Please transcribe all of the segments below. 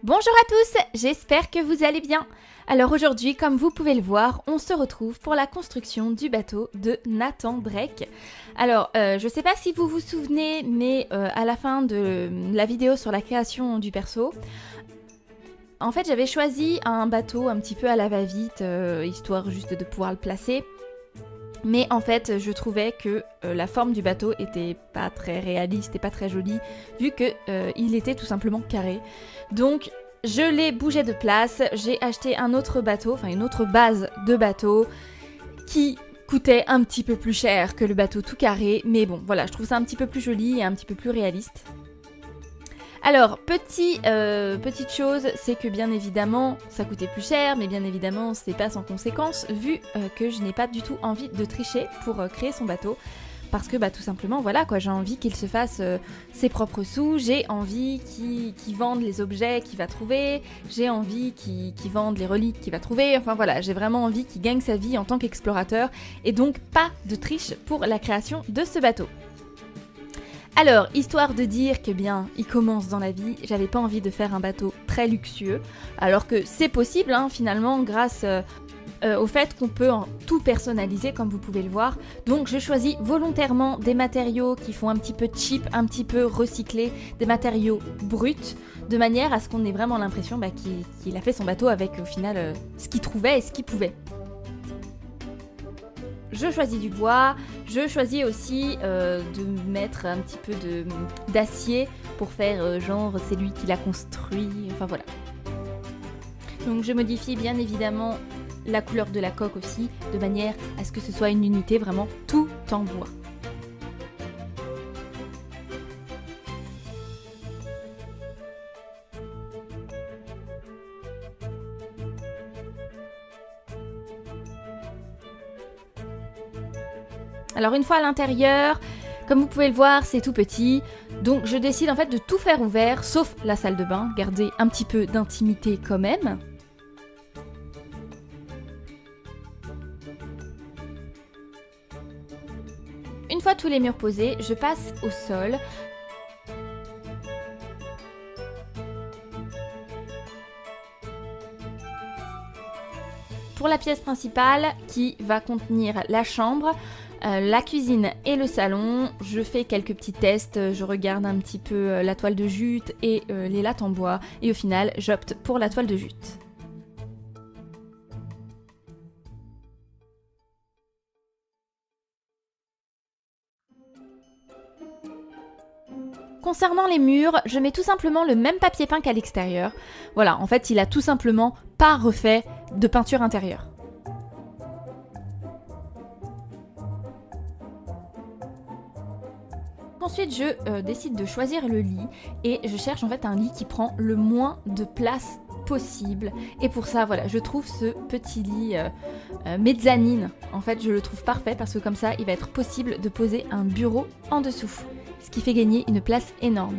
Bonjour à tous, j'espère que vous allez bien. Alors aujourd'hui, comme vous pouvez le voir, on se retrouve pour la construction du bateau de Nathan Drake. Alors, je sais pas si vous vous souvenez, mais à la fin de la vidéo sur la création du perso, en fait j'avais choisi un bateau un petit peu à la va-vite, histoire juste de pouvoir le placer. Mais en fait, je trouvais que la forme du bateau était pas très réaliste et pas très jolie, vu que il était tout simplement carré. Donc, je l'ai bougé de place. J'ai acheté un autre bateau, enfin une autre base de bateau, qui coûtait un petit peu plus cher que le bateau tout carré. Mais bon, voilà, je trouve ça un petit peu plus joli et un petit peu plus réaliste. Alors, petite chose, c'est que bien évidemment, ça coûtait plus cher, mais bien évidemment, c'est pas sans conséquence, vu que je n'ai pas du tout envie de tricher pour créer son bateau. Parce que, tout simplement, voilà, quoi, j'ai envie qu'il se fasse ses propres sous, j'ai envie qu'il vende les objets qu'il va trouver, j'ai envie qu'il vende les reliques qu'il va trouver, enfin voilà, j'ai vraiment envie qu'il gagne sa vie en tant qu'explorateur, et donc pas de triche pour la création de ce bateau. Alors, histoire de dire que bien, il commence dans la vie, j'avais pas envie de faire un bateau très luxueux, alors que c'est possible finalement grâce au fait qu'on peut tout personnaliser comme vous pouvez le voir. Donc je choisis volontairement des matériaux qui font un petit peu cheap, un petit peu recyclés, des matériaux bruts, de manière à ce qu'on ait vraiment l'impression qu'il a fait son bateau avec au final ce qu'il trouvait et ce qu'il pouvait. Je choisis du bois, je choisis aussi de mettre un petit peu d'acier pour faire genre c'est lui qui l'a construit, enfin voilà. Donc je modifie bien évidemment la couleur de la coque aussi, de manière à ce que ce soit une unité vraiment tout en bois. Alors une fois à l'intérieur, comme vous pouvez le voir, c'est tout petit, donc je décide en fait de tout faire ouvert, sauf la salle de bain, garder un petit peu d'intimité quand même. Une fois tous les murs posés, je passe au sol. Pour la pièce principale qui va contenir la chambre, la cuisine et le salon, je fais quelques petits tests, je regarde un petit peu la toile de jute et les lattes en bois, et au final j'opte pour la toile de jute. Concernant les murs, je mets tout simplement le même papier peint qu'à l'extérieur. Voilà, en fait il a tout simplement pas refait de peinture intérieure. Ensuite, je décide de choisir le lit et je cherche en fait un lit qui prend le moins de place possible. Et pour ça, voilà, je trouve ce petit lit mezzanine. En fait, je le trouve parfait parce que comme ça, il va être possible de poser un bureau en dessous, ce qui fait gagner une place énorme.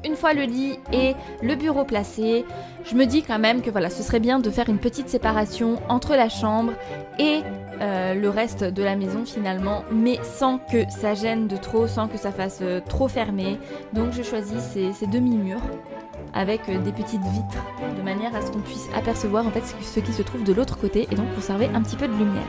Une fois le lit et le bureau placés, je me dis quand même que voilà, ce serait bien de faire une petite séparation entre la chambre et le reste de la maison finalement, mais sans que ça gêne de trop, sans que ça fasse trop fermé. Donc je choisis ces demi-murs avec des petites vitres de manière à ce qu'on puisse apercevoir en fait ce qui se trouve de l'autre côté et donc conserver un petit peu de lumière.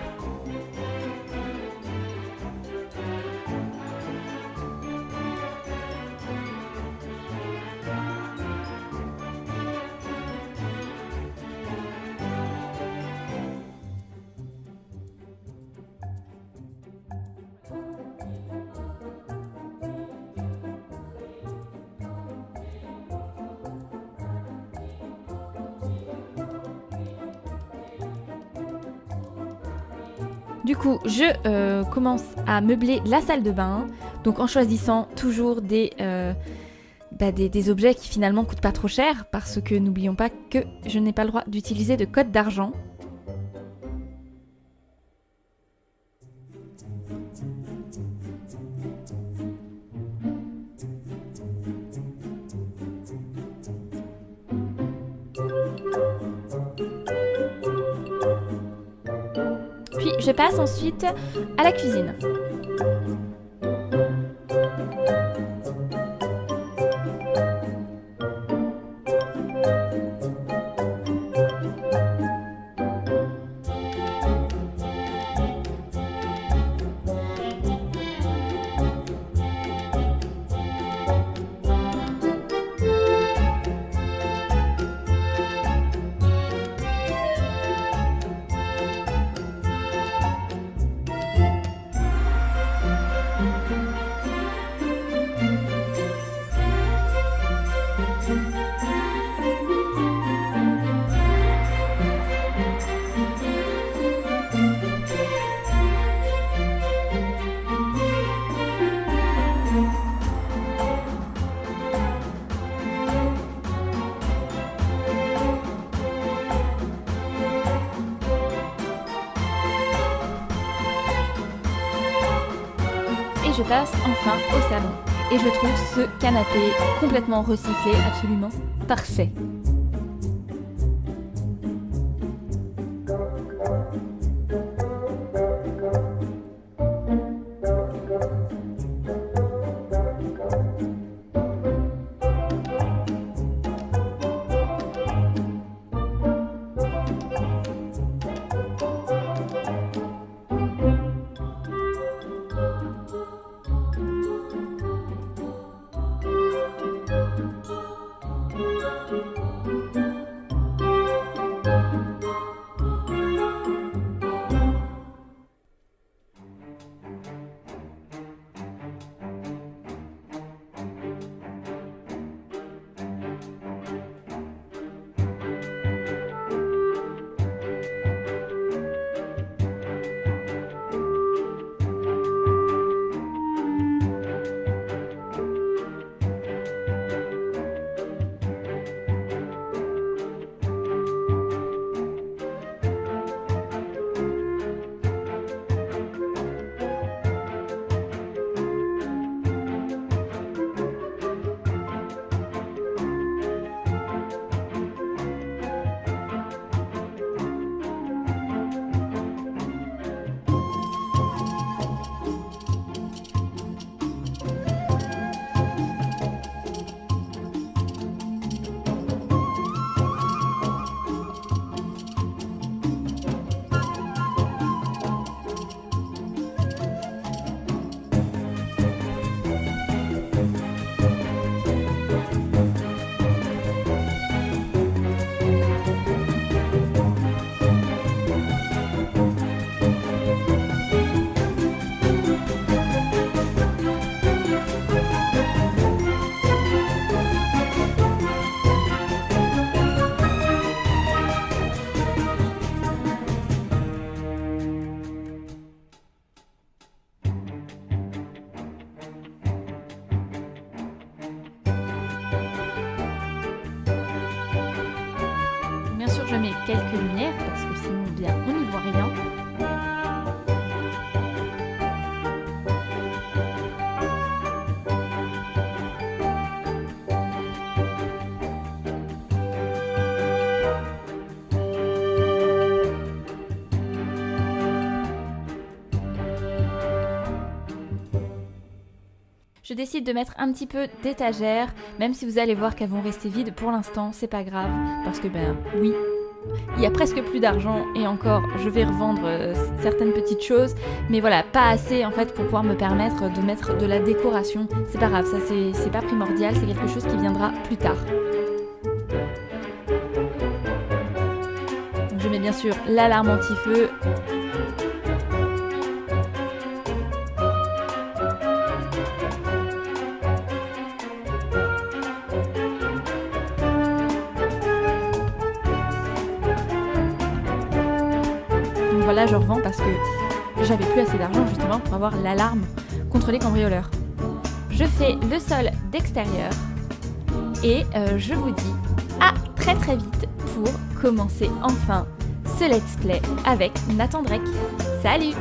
Du coup, je commence à meubler la salle de bain, donc en choisissant toujours des objets qui finalement coûtent pas trop cher, parce que n'oublions pas que je n'ai pas le droit d'utiliser de code d'argent. Je passe ensuite à la cuisine. Et je passe enfin au salon. Et je trouve ce canapé complètement recyclé, absolument parfait. Bien sûr, je mets quelques lumières parce que sinon, bien, on n'y voit rien. Je décide de mettre un petit peu d'étagères, même si vous allez voir qu'elles vont rester vides pour l'instant, c'est pas grave, parce que oui, il y a presque plus d'argent et encore, je vais revendre certaines petites choses, mais voilà, pas assez en fait pour pouvoir me permettre de mettre de la décoration. C'est pas grave, ça c'est pas primordial, c'est quelque chose qui viendra plus tard. Donc, je mets bien sûr l'alarme anti-feu. Voilà, je revends parce que j'avais plus assez d'argent justement pour avoir l'alarme contre les cambrioleurs. Je fais le sol d'extérieur et je vous dis à très très vite pour commencer enfin ce let's play avec Nathan Drake. Salut!